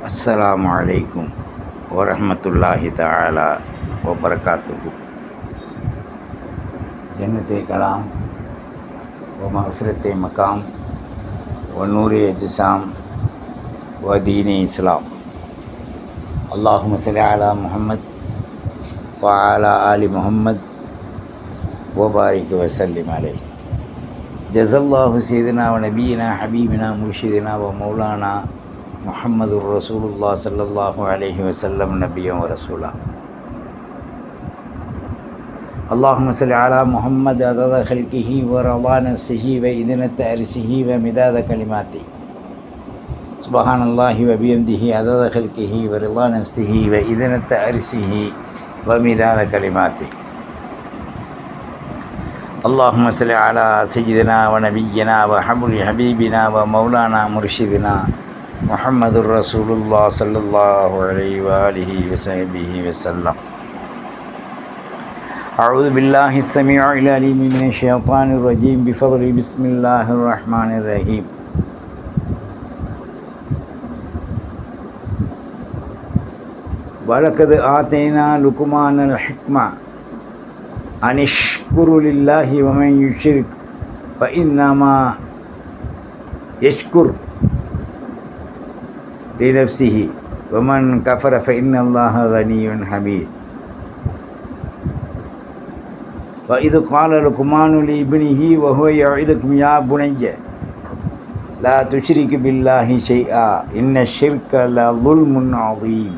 அஸ்ஸலாமு அலைக்கும் வரஹ்மத்துல்லாஹி தஆலா வபரகாத்துஹு. ஜன்னத்தே கலாம் வ மஃஃபிரத்தே மகாம் வ நூரே அஜ்ஸாம் வ தீனே இஸ்லாம். அல்லாஹும்ம ஸல்லி அலா முஹம்மத் வ அலா ஆலி முஹம்மத் வ பாரிக் வ ஸல்லிம் அலைஹி. ஜஸல்லாஹு சய்யிதனா வ நபியினா ஹபீபினா முர்ஷிதினா வ மௌலானா முஹம்மதுர் ரசூலுல்லாஹ் ஸல்லல்லாஹு அலைஹி வஸல்லம் நபிய்யன் வ ரசூலா. அல்லாஹும்ம ஸல்லி அலா முஹம்மத் அதத ஹல்கிஹி வ ரதா நஃப்ஸிஹி வ இத்னத அர்ஷிஹி வ மிதாத கலிமாத்தி. சுப்ஹானல்லாஹி வ பிஹம்திஹி அதத ஹல்கிஹி வ ரதா நஃப்ஸிஹி வ இத்னத அர்ஷிஹி வ மிதாத கலிமாத்தி. அல்லாஹும்ம ஸல்லி அலா சய்யிதினா வ நபிய்யினா வ ஹபீபினா வ மௌலானா முர்ஷிதினா முஹம்மதுர் ரசூலுல்லாஹ் ஸல்லல்லாஹு அலைஹி வ ஆலிஹி வ ஸஹ்பிஹி வஸல்லம். அஊது பில்லாஹி ஸமீஉல் அலீம் மினஷ் ஷைத்தானிர் ரஜீம். பிஃபضل பிஸ்மில்லாஹிர் ரஹ்மானிர் ரஹீம். வலகத் ஆதைனா லுக்மானல் ஹிக்மா அனிஷ்குரு லில்லாஹி வ மன் யுஷ்ரிக் ஃப இன்னமா யஷ்குர் லினஃப்ஸிஹி வ மன் கஃபர ஃப இன்னல்லாஹ கனிய்யுன் ஹமீத். வ இத் கால லுக்மானு லிப்னிஹி வ ஹுவ யஇதுகும் யா புனைய லா துஷ்ரிக் பில்லாஹி ஷைஆ இன்னஷ் ஷிர்க லظுல்முன் அதீம்.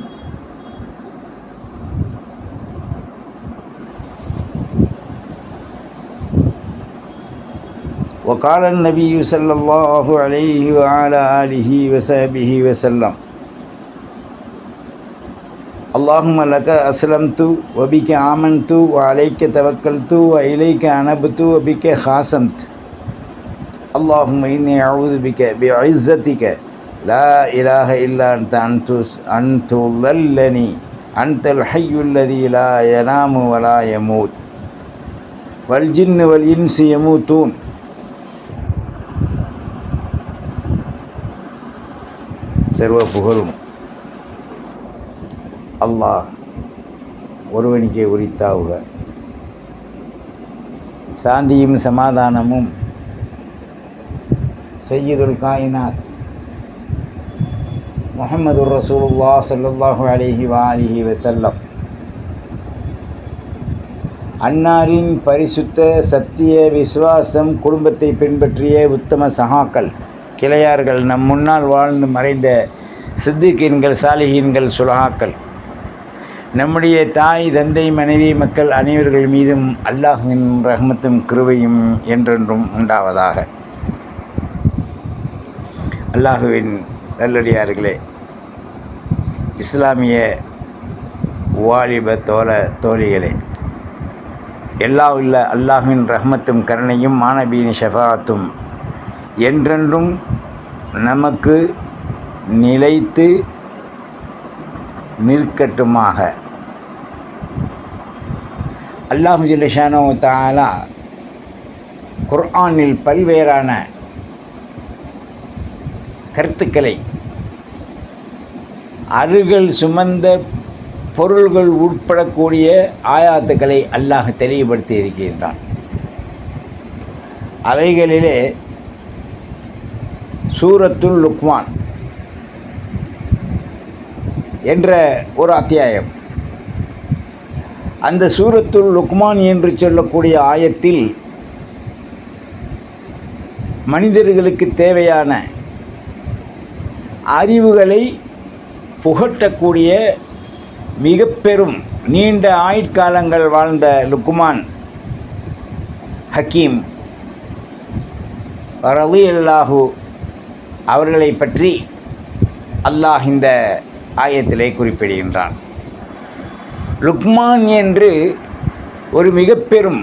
وقال النبي صلى الله عليه وعلى آله وصحبه وسلم اللهم لك أسلمت وبك آمنت وعليك توكلت وإليك أنبت وبك خاصمت. اللهم إني أعوذ بك بعزتك لا إله إلا أن تضلني أنت الحي الذي لا ينام ولا يموت والجن والإنس يموتون. சர்வ புகழும் அல்லாஹ் ஒருவனுக்கே உரித்தாவுக. சாந்தியும் சமாதானமும் சய்யிதுல் காயினாத் முஹம்மதுர் ரசூலுல்லாஹ் ஸல்லல்லாஹு அலைஹி வ ஆலிஹி வஸல்லம் அன்னாரின் பரிசுத்த சத்திய விசுவாசம் குடும்பத்தை பின்பற்றிய உத்தம சஹாக்கள் கிளையார்கள், நம் முன்னால் வாழ்ந்து மறைந்த சித்திகீன்கள், சாலிஹீன்கள், சுலஹாக்கள், நம்முடைய தாய் தந்தை மனைவி மக்கள் அனைவர்கள் மீதும் அல்லாஹ்வின் ரஹ்மத்தும் கிருபையும் என்றென்றும் உண்டாவதாக. அல்லாஹுவின் நல்லடியார்களே, இஸ்லாமிய வாலிப தோழிகளே, எல்லாம் உள்ள அல்லாஹ்வின் ரஹ்மத்தும் கருணையும் மானபீன் ஷஃபாத்தும் என்றென்றும் நமக்கு நிலைத்து நிற்கட்டுமாக. அல்லாஹு ஜல்ல ஷானஹு வ தஆலா குர்ஆனில் பல்வேறான கருத்துக்களை, அருகள் சுமந்த பொருள்கள் உட்படக்கூடிய ஆயாத்துக்களை அல்லாஹ் தெளிவுபடுத்தி இருக்கின்றான். அவைகளிலே சூரத்துல் லுக்மான் என்ற ஒரு அத்தியாயம். அந்த சூரத்துல் லுக்மான் என்று சொல்லக்கூடிய ஆயத்தில் மனிதர்களுக்கு தேவையான அறிவுகளை புகட்டக்கூடிய மிக பெரும் நீண்ட ஆயுட்காலங்கள் வாழ்ந்த லுக்மான் ஹக்கீம் ரலியல்லாஹு அவர்களை பற்றி அல்லாஹ் இந்த ஆயத்திலே குறிப்பிடுகின்றான். லுக்மான் என்று ஒரு மிக பெரும்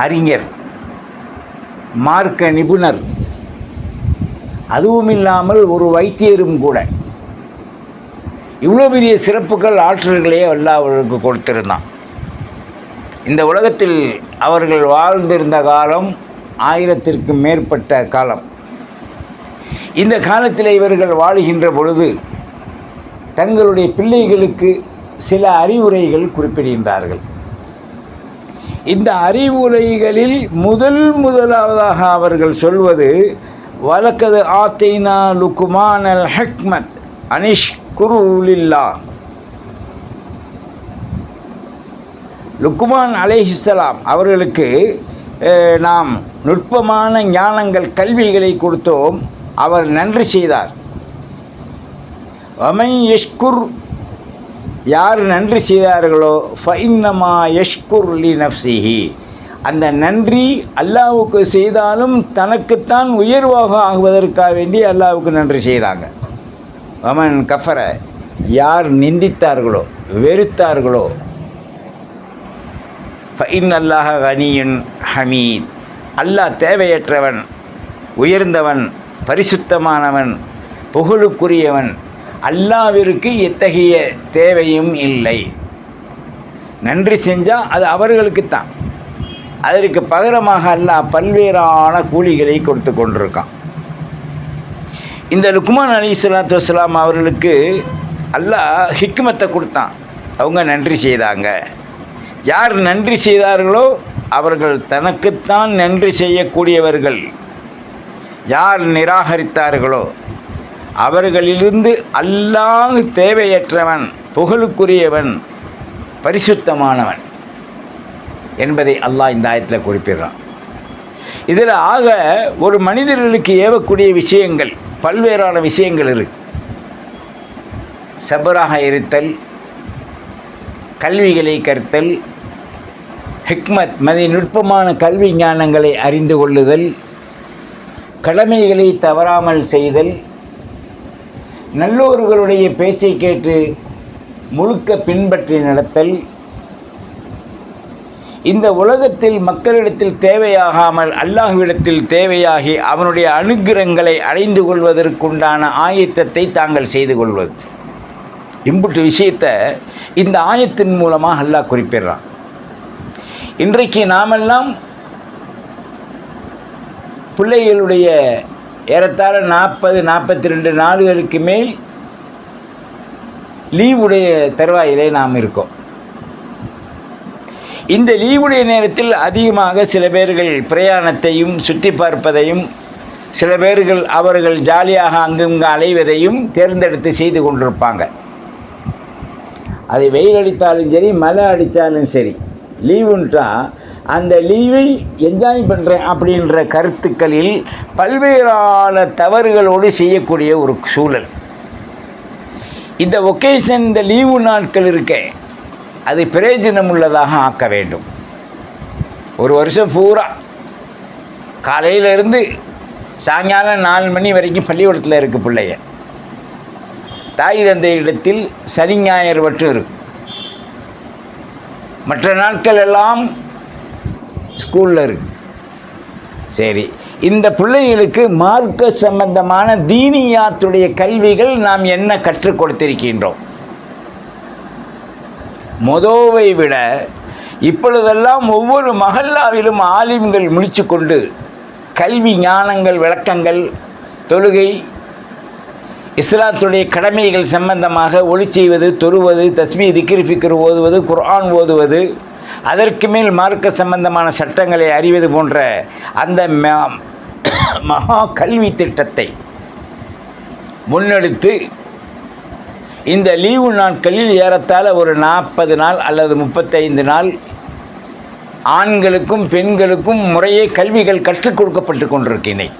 அறிஞர், மார்க்க நிபுணர், அதுவும் இல்லாமல் ஒரு வைத்தியரும் கூட. இவ்வளோ பெரிய சிறப்புகள், ஆற்றல்களே அல்லாஹ் அவர்களுக்கு கொடுத்திருந்தான். இந்த உலகத்தில் அவர்கள் வாழ்ந்திருந்த காலம் 1000க்கும் மேற்பட்ட காலம். இந்த காலத்தில் இவர்கள் வாழுகின்ற பொழுது தங்களுடைய பிள்ளைகளுக்கு சில அறிவுரைகள் குறிப்பிடுகின்றார்கள். இந்த அறிவுரைகளில் முதலாவதாக அவர்கள் சொல்வது, வலக்கது ஆத்தைனா லுக்மான் அல் ஹிக்மத் அனிஷ்குரு லில்லாஹ். லுக்மான் அலைஹிஸ்ஸலாம் அவர்களுக்கு நாம் நுட்பமான ஞானங்கள், கல்விகளை கொடுத்தோம். அவர் நன்றி செய்தார். வமன் யஷ்குர், யார் நன்றி செய்தார்களோ ஃபஇன்னமா யஷ்குர் லி நஃப்ஸிஹி, அந்த நன்றி அல்லாஹ்வுக்கு செய்தாலும் தனக்குத்தான் உயர்வாக ஆகுவதற்காக வேண்டி அல்லாஹ்வுக்கு நன்றி செய்கிறாங்க. வமன் கஃபர, யார் நிந்தித்தார்களோ வெறுத்தார்களோ, ஃபஇன்னல்லாஹ கனியுன் ஹமீத், அல்லாஹ் தேவையற்றவன், உயர்ந்தவன், பரிசுத்தமானவன், புகழுக்குரியவன், அல்லாஹ்விற்கு எத்தகைய தேவையும் இல்லை. நன்றி செஞ்சால் அது அவர்களுக்குத்தான். அதற்கு பகரமாக அல்லாஹ் பல்வேறான கூலிகளை கொடுத்து கொண்டிருக்கான். இந்த லுக்மான் அலைஹிஸ்ஸலாத்து வஸ்ஸலாம் அவர்களுக்கு அல்லாஹ் ஹிக்மத்தை கொடுத்தான். அவங்க நன்றி செய்தாங்க. யார் நன்றி செய்தார்களோ அவர்கள் தனக்குத்தான் நன்றி செய்யக்கூடியவர்கள். யார் நிராகரித்தார்களோ அவர்களிலிருந்து அல்லாஹ் தேவையற்றவன், புகழுக்குரியவன், பரிசுத்தமானவன் என்பதை அல்லாஹ் இந்த ஆயத்தில் குறிப்பிடுறான். இதில் ஆக ஒரு மனிதர்களுக்கு ஏவக்கூடிய விஷயங்கள், பல்வேறான விஷயங்கள் இருக்கு. சபராக இருத்தல், கல்விகளை கற்தல், ஹிக்மத் நுட்பமான கல்வி ஞானங்களை அறிந்து கொள்ளுதல், கடமைகளை தவறாமல் செய்தல், நல்லோர்களுடைய பேச்சை கேட்டு முழுக்க பின்பற்றி நடத்தல், இந்த உலகத்தில் மக்களிடத்தில் தேவையாகாமல் அல்லாஹ்விடத்தில் தேவையாகி அவனுடைய அனுக்கிரகங்களை அடைந்து கொள்வதற்குண்டான ஆயத்தத்தை தாங்கள் செய்து கொள்வது. இம்புட்டு விஷயத்தை இந்த ஆயத்தின் மூலமாக அல்லாஹ் குறிப்பிடுறான். இன்றைக்கு நாமெல்லாம் பிள்ளைகளுடைய ஏறத்தாழ 40-42 நாடுகளுக்கு மேல் லீவுடைய தருவாயிலே நாம் இருக்கோம். இந்த லீவுடைய நேரத்தில் அதிகமாக சில பேர்கள் பிரயாணத்தையும் சுற்றி பார்ப்பதையும், சில பேர்கள் அவர்கள் ஜாலியாக அங்கங்கே அலைவதையும் தேர்ந்தெடுத்து செய்து கொண்டிருப்பாங்க. அது வெயில் அடித்தாலும் சரி, மழை அடித்தாலும் சரி, லீவுன்றா அந்த லீவை என்ஜாய் பண்ணுறேன் அப்படின்ற கருத்துக்களில் பல்வேறான தவறுகளோடு செய்யக்கூடிய ஒரு சூழல். இந்த ஒகேஷன், இந்த லீவு நாட்கள் இருக்க, அது பிரயோஜனம் உள்ளதாக ஆக்க வேண்டும். ஒரு வருஷம் பூரா காலையிலேருந்து சாயங்காலம் 4 மணி வரைக்கும் பள்ளிக்கூடத்தில் இருக்குது பிள்ளைய. தாய் தந்தை இடத்தில் சனி ஞாயிறு மட்டும் இருக்கு. மற்ற நாட்கள் எல்லாம் ஸ்கூலில் இருக்கு. சரி, இந்த பிள்ளைகளுக்கு மார்க்க சம்பந்தமான தீனியாத்துடைய கல்விகள் நாம் என்ன கற்றுக் கொடுத்திருக்கின்றோம்? மொதோவை விட இப்பொழுதெல்லாம் ஒவ்வொரு மஹல்லாவிலும் ஆலிம்கள் முழிச்சு கொண்டு கல்வி ஞானங்கள், விளக்கங்கள், தொழுகை, இஸ்லாத்துடைய கடமைகள் சம்பந்தமாக ஒளி செய்வது, தொழுவது, தஸ்மீ, திக்ர், ஃபிக்ர் ஓதுவது, குர்ஆன் ஓதுவது, அதற்கு மேல் மார்க்க சம்பந்தமான சட்டங்களை அறிவது போன்ற அந்த மகா கல்வி திட்டத்தை முன்னெடுத்து இந்த லீவு நாட்களில் ஏறத்தாழ ஒரு 40 நாள் அல்லது 35 நாள் ஆண்களுக்கும் பெண்களுக்கும் முறையே கல்விகள் கற்றுக் கொடுக்கப்பட்டு கொண்டிருக்கின்றன.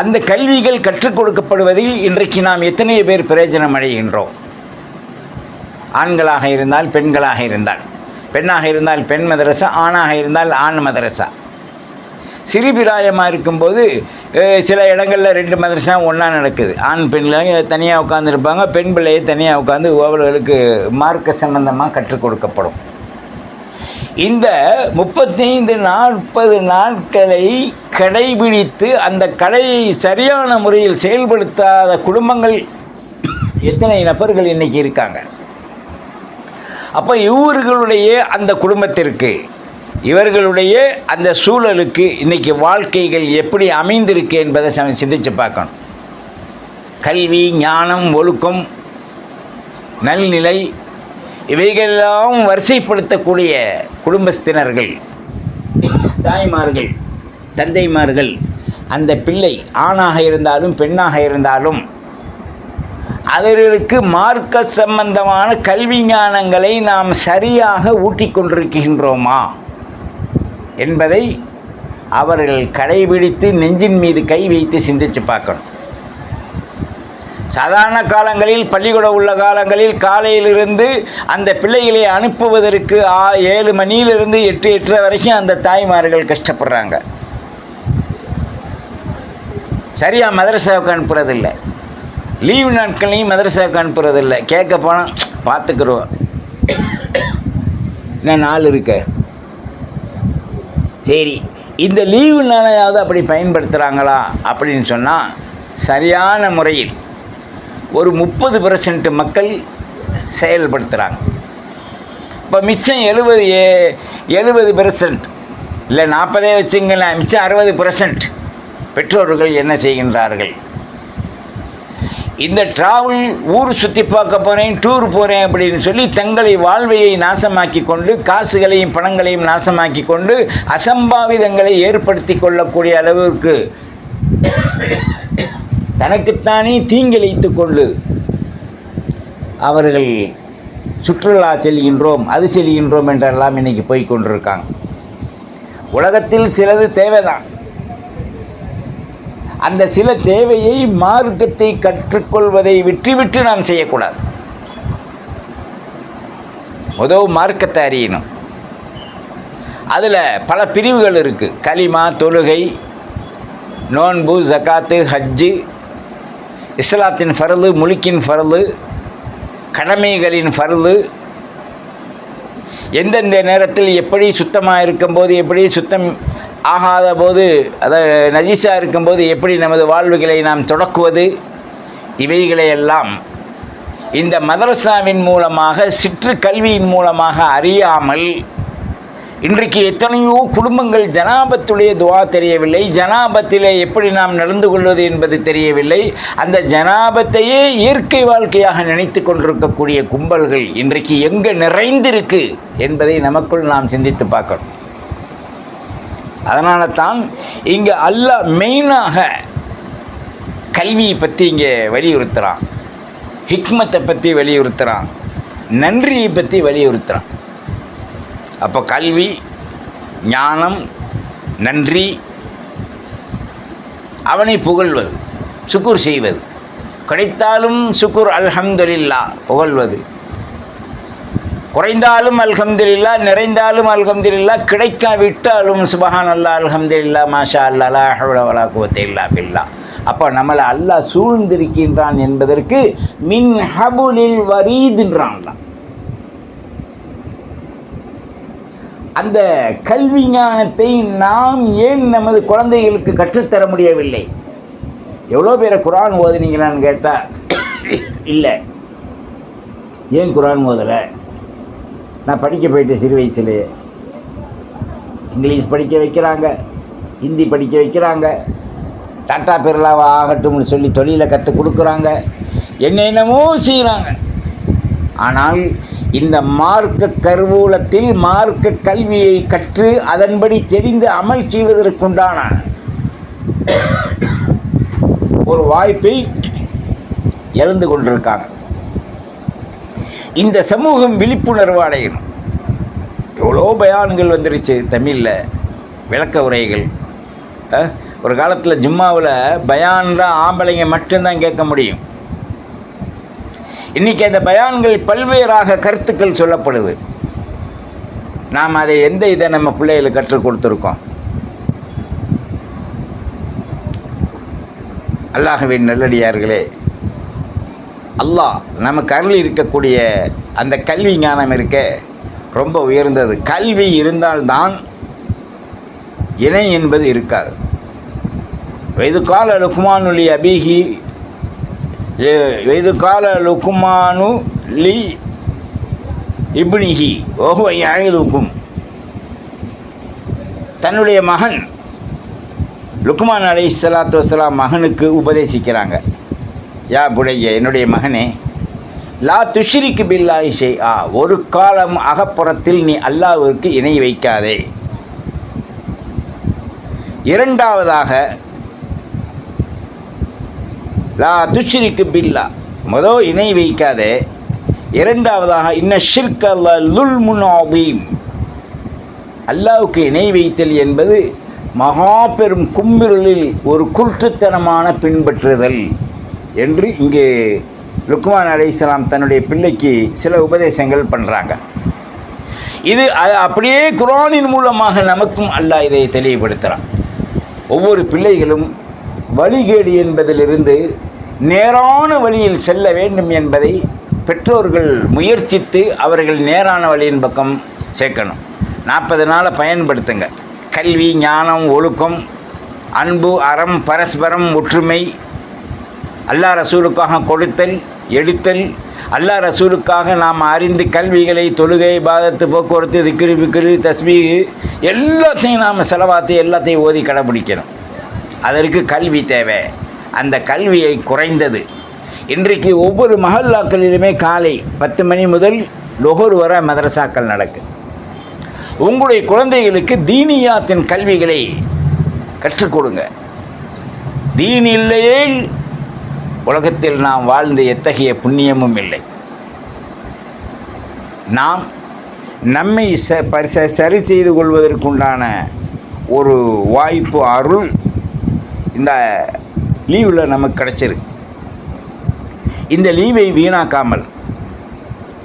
அந்த கல்விகள் கற்றுக் கொடுக்கப்படுவதில் இன்றைக்கு நாம் எத்தனை பேர் பிரயோஜனம் அடைகின்றோம்? ஆண்களாக இருந்தால், பெண்களாக இருந்தால், பெண்ணாக இருந்தால் பெண் மதரசா, ஆணாக இருந்தால் ஆண் மதரசா. சிறுபிராயமாக இருக்கும்போது சில இடங்களில் 2 மதரசா ஒன்றா நடக்குது. ஆண் பெண்களை தனியாக உட்காந்துருப்பாங்க, பெண் பிள்ளையை தனியாக உட்காந்து அவர்களுக்கு மார்க்க சம்பந்தமாக கற்றுக் கொடுக்கப்படும். இந்த 35-40 நாட்களை கடைபிடித்து அந்த கடையை சரியான முறையில் செயல்படுத்தாத குடும்பங்கள் எத்தனை நபர்கள் இன்றைக்கி இருக்காங்க. அப்போ இவர்களுடைய அந்த குடும்பத்திற்கு இவர்களுடைய அந்த சூழலுக்கு இன்றைக்கி வாழ்க்கைகள் எப்படி அமைந்திருக்கு என்பதை சிந்தித்து பார்க்கணும். கல்வி, ஞானம், ஒழுக்கம், நல்நிலை இவைகளெல்லாம் வரிசைப்படுத்தக்கூடிய குடும்பத்தினர்கள், தாய்மார்கள், தந்தைமார்கள், அந்த பிள்ளை ஆணாக இருந்தாலும் பெண்ணாக இருந்தாலும் அவர்களுக்கு மார்க்க சம்பந்தமான கல்வி ஞானங்களை நாம் சரியாக ஊட்டிக்கொண்டிருக்கின்றோமா என்பதை அவர்கள் கடைபிடித்து நெஞ்சின் மீது கை வைத்து சிந்தித்து பார்க்கணும். சாதாரண காலங்களில், பள்ளிக்கூடம் உள்ள காலங்களில் காலையிலிருந்து அந்த பிள்ளைகளை அனுப்புவதற்கு 7 மணியிலிருந்து 8, 8:30 வரைக்கும் அந்த தாய்மார்கள் கஷ்டப்படுறாங்க. சரியாக மதரசாவுக்கு அனுப்புறதில்லை, லீவு நாட்களையும் மதரசாவுக்கு அனுப்புறதில்லை. கேட்க போனால் பார்த்துக்குறோம், இன்னும் நாள் இருக்க. சரி, இந்த லீவு நாளையாவது அப்படி பயன்படுத்துகிறாங்களா அப்படின்னு சொன்னால் சரியான முறையில் ஒரு 30% மக்கள் செயல்படுத்துகிறாங்க. இப்போ மிச்சம் 70% இல்லை 40 வச்சுங்களேன், மிச்சம் 60% பெற்றோர்கள் என்ன செய்கின்றார்கள்? இந்த ட்ராவல், ஊர் சுற்றி பார்க்க போகிறேன், டூர் போகிறேன் அப்படின்னு சொல்லி தங்களை வாழ்வையை நாசமாக்கி கொண்டு, காசுகளையும் பணங்களையும் நாசமாக்கி கொண்டு அசம்பாவிதங்களை ஏற்படுத்தி கொள்ளக்கூடிய அளவுக்கு தனக்குத்தானே தீங்கிழைத்து கொண்டு அவர்கள் சுற்றுலா செல்கின்றோம், அது செல்கின்றோம் என்றெல்லாம் இன்றைக்கி போய் கொண்டிருக்காங்க. உலகத்தில் சிலது தேவைதான். அந்த சில தேவையை மார்க்கத்தை கற்றுக்கொள்வதை விட்டுவிட்டு நாம் செய்யக்கூடாது. முதல் மார்க்கத்தை அறியணும். அதில் பல பிரிவுகள் இருக்குது. கலிமா, தொழுகை, நோன்பு, ஜகாத்து, ஹஜ்ஜு, இஸ்லாத்தின் ஃபர்லு, முல்கின் ஃபர்லு, கடமைகளின் ஃபர்லு, எந்தெந்த நேரத்தில் எப்படி சுத்தமாக இருக்கும்போது, எப்படி சுத்தம் ஆகாத போது, அதாவது நஜீஸாக இருக்கும்போது எப்படி நமது வாழ்வுகளை நாம் தொடக்குவது, இவைகளையெல்லாம் இந்த மதரசாவின் மூலமாக, சிற்று கல்வியின் மூலமாக அறியாமல் இன்றைக்கு எத்தனையோ குடும்பங்கள் ஜனாபத்துடைய துவா தெரியவில்லை, ஜனாபத்திலே எப்படி நாம் நடந்து கொள்வது என்பது தெரியவில்லை. அந்த ஜனாபத்தையே இயற்கை வாழ்க்கையாக நினைத்து கொண்டிருக்கக்கூடிய கும்பல்கள் இன்றைக்கு எங்கே நிறைந்திருக்கு என்பதை நமக்குள் நாம் சிந்தித்து பார்க்கணும். அதனால தான் இங்கே அல்லாஹ் மெயினாக கல்வியை பற்றி இங்கே வலியுறுத்துகிறான், ஹிக்மத்தை பற்றி வலியுறுத்துகிறான், நன்றியை பற்றி வலியுறுத்துகிறான். அப்போ கல்வி, ஞானம், நன்றி, அவனை புகழ்வது, சுக்குர் செய்வது, கிடைத்தாலும் சுக்குர் அல்ஹம்துலில்லாஹ் புகழ்வது, குறைந்தாலும் அல்ஹம்துலில்லாஹ், நிறைந்தாலும் அல்ஹம்துலில்லாஹ், கிடைக்காவிட்டாலும் சுபஹானல்லாஹ், அல்ஹம்துலில்லாஹ், மாஷா அல்லாஹ், லா ஹவ்ல வலா குவத்த இல்லா பில்லாஹ். அப்போ நம்மளை அல்லாஹ் சூழ்ந்திருக்கின்றான் என்பதற்கு மின் ஹபுலில் வரீதுன்றான். அந்த கல்வி ஞானத்தை நாம் ஏன் நமது குழந்தைகளுக்கு கற்றுத்தர முடியவில்லை? எவ்வளோ பேரை குர்ஆன் ஓதுனீங்களான்னு கேட்டால் இல்லை. ஏன் குர்ஆன் ஓதலை? நான் படிக்க போயிட்டேன் சிறு வயசுலேயே. இங்கிலீஷ் படிக்க வைக்கிறாங்க, ஹிந்தி படிக்க வைக்கிறாங்க, டாட்டா பிர்லாவா ஆகட்டும்னு சொல்லி தொழிலை கற்றுக் கொடுக்குறாங்க, என்னென்னமோ செய்கிறாங்க. ஆனால் இந்த மார்க்க கருவூலத்தில் மார்க்க கல்வியை கற்று அதன்படி தெரிந்து அமல் செய்வதற்குண்டான ஒரு வாய்ப்பை இழந்து கொண்டிருக்காங்க. இந்த சமூகம் விழிப்புணர்வு அடையணும். எவ்வளோ பயான்கள் வந்துருச்சு தமிழில், விளக்க உரைகள். ஒரு காலத்தில் ஜும்மாவில் பயான் தான் ஆம்பளைங்க மட்டும்தான் கேட்க முடியும். இன்றைக்கி அந்த பயான்கள் பல்வேறாக கருத்துக்கள் சொல்லப்படுது. நாம் அதை இதை நம்ம பிள்ளைகளுக்கு கற்றுக் கொடுத்துருக்கோம். அல்லாஹ்வின் நல்லடியார்களே, அல்லாஹ் நமக்கு அருள் இருக்கக்கூடிய அந்த கல்வி ஞானம் இருக்க ரொம்ப உயர்ந்தது. கல்வி இருந்தால்தான் இணை என்பது இருக்காது. இது கால லுக்மானுலி அபிஹி, இது கால லுக்மானு லி இப்னிஹி ஓஹோ யாயிலுக்கும். தன்னுடைய மகன் லுக்மான் அலைஹிஸ்ஸலாத்து வஸ்ஸலாம் மகனுக்கு உபதேசிக்கிறாங்க. யா புனைய, என்னுடைய மகனே, லா துஷ்ரிக் பில்லாஹி ஷைஆ, ஒரு காலம் அகப்புறத்தில் நீ அல்லாஹ்விற்கு இணை வைக்காதே. இரண்டாவதாக லா துஷ்ரிக் பில்லா, முதல் இணை வைக்காதே. இரண்டாவதாக இன்ன ஷிர்க லுல்முன் அதீம், அல்லாஹ்வுக்கு இணை வைத்தல் என்பது மகா பெரும் கும்பிரலில் ஒரு குருட்டுத்தனமான பின்பற்றுதல் என்று இங்கே லுக்மான் அலைஹிஸ்ஸலாம் தன்னுடைய பிள்ளைக்கு சில உபதேசங்கள் பண்ணுறாங்க. இது அப்படியே குர்ஆனின் மூலமாக நமக்கும் அல்லாஹ் இதை தெளிவுபடுத்துகிறான். ஒவ்வொரு பிள்ளைகளும் வழிகேடு என்பதிலிருந்து நேரான வழியில் செல்ல வேண்டும் என்பதை பெற்றோர்கள் முயற்சித்து அவர்கள் நேரான வழியின் பக்கம் சேர்க்கணும். 40 நாளை பயன்படுத்துங்க. கல்வி, ஞானம், ஒழுக்கம், அன்பு, அறம், பரஸ்பரம், ஒற்றுமை, அல்லாஹ் ரசூலுக்காக கொடுத்தல், எடுத்தல், அல்லாஹ் ரசூலுக்காக நாம் அறிந்து கல்விகளை, தொழுகை, இபாதத்து, போக்குவரத்து, திக்ரு, பிக்ரு, தஸ்பீஹ் எல்லாத்தையும் நாம் செலவாத்து எல்லாத்தையும் ஓதி கடைப்பிடிக்கணும். அதற்கு கல்வி தேவை. அந்த கல்வியை குறைந்தது இன்றைக்கு ஒவ்வொரு மஹல்லாக்களிலுமே காலை 10 மணி முதல் லொஹர் வரை மதரசாக்கள் நடக்குது. உங்களுடைய குழந்தைகளுக்கு தீனியாத்தின் கல்விகளை கற்றுக் கொடுங்க. தீன் இல்லையே உலகத்தில் நாம் வாழ்ந்த எத்தகைய புண்ணியமும் இல்லை. நாம் நம்மை சரி செய்து கொள்வதற்குண்டான ஒரு வாய்ப்பு, அருள் இந்த லீவில் நமக்கு கிடைச்சிருக்கு. இந்த லீவை வீணாக்காமல்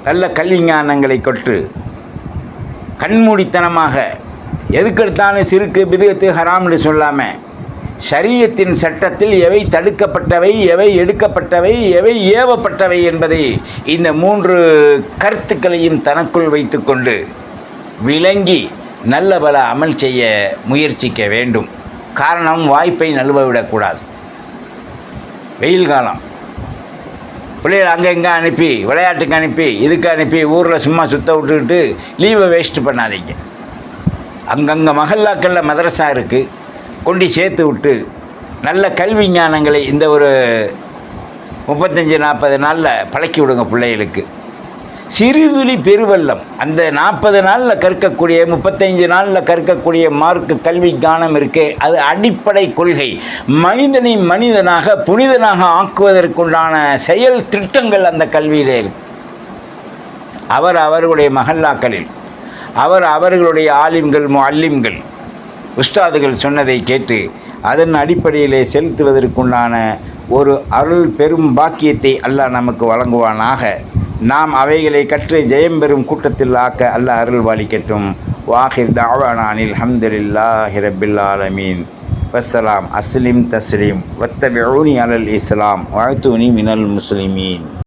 நல்ல கல்வி ஞானங்களை கொட்டு கண்மூடித்தனமாக எதுக்கெடுத்தாலும் சிறுக்கு, பிதுகத்து, ஹராம்னு சொல்லாமல் ஷரியத்தின் சட்டத்தில் எவை தடுக்கப்பட்டவை, எவை எடுக்கப்பட்டவை, எவை ஏவப்பட்டவை என்பதை இந்த 3 கருத்துக்களையும் தனக்குள் வைத்துக்கொண்டு விளங்கி நல்ல பல அமல் செய்ய முயற்சிக்க வேண்டும். காரணம், வாய்ப்பை நழுவ விடக்கூடாது. வெயில் காலம், பிள்ளைகள் அங்கே இங்கே அனுப்பி, விளையாட்டுக்கு அனுப்பி, இதுக்கு அனுப்பி, ஊரில் சும்மா சுத்த விட்டுக்கிட்டு லீவை வேஸ்ட் பண்ணாதீங்க. அங்கங்கே மஹல்லாக்களில் மதரசா இருக்குது, கொண்டு சேர்த்து விட்டு நல்ல கல்வி ஞானங்களை இந்த ஒரு 35-40 நாளில் பழக்கி விடுங்க பிள்ளைகளுக்கு. சிறுதுளி பெருவெள்ளம். அந்த 40 நாளில் கற்கக்கூடிய, 35 நாளில் கற்கக்கூடிய மார்க்கு கல்வி ஞானம் இருக்கே, அது அடிப்படை கொள்கை. மனிதனை மனிதனாக புனிதனாக ஆக்குவதற்குண்டான செயல் திட்டங்கள் அந்த கல்வியிலே இருக்கு. அவர்களுடைய மஹல்லாக்களில் அவர்களுடைய ஆலிம்கள், முஅல்லிம்கள், உஸ்தாதுகள் சொன்னதை கேட்டு அதன் அடிப்படையிலே செலுத்துவதற்குண்டான ஒரு அருள் பெரும் பாக்கியத்தை அல்லாஹ் நமக்கு வழங்குவானாக. நாம் அவைகளை கற்று ஜெயம் பெறும் கூட்டத்தில் ஆக்க அல்லாஹ் அருள் வாலிக்கட்டும். வாஹிர் தஅவானா அனில் ஹம்துலில்லாஹி ரப்பில் ஆலமீன். வஸ்ஸலாம். அஸ்லிம் தஸ்லீம் வத்தபிஊனி அலல் இஸ்லாம் வஅத்தூனி மினல் முஸ்லிமீன்.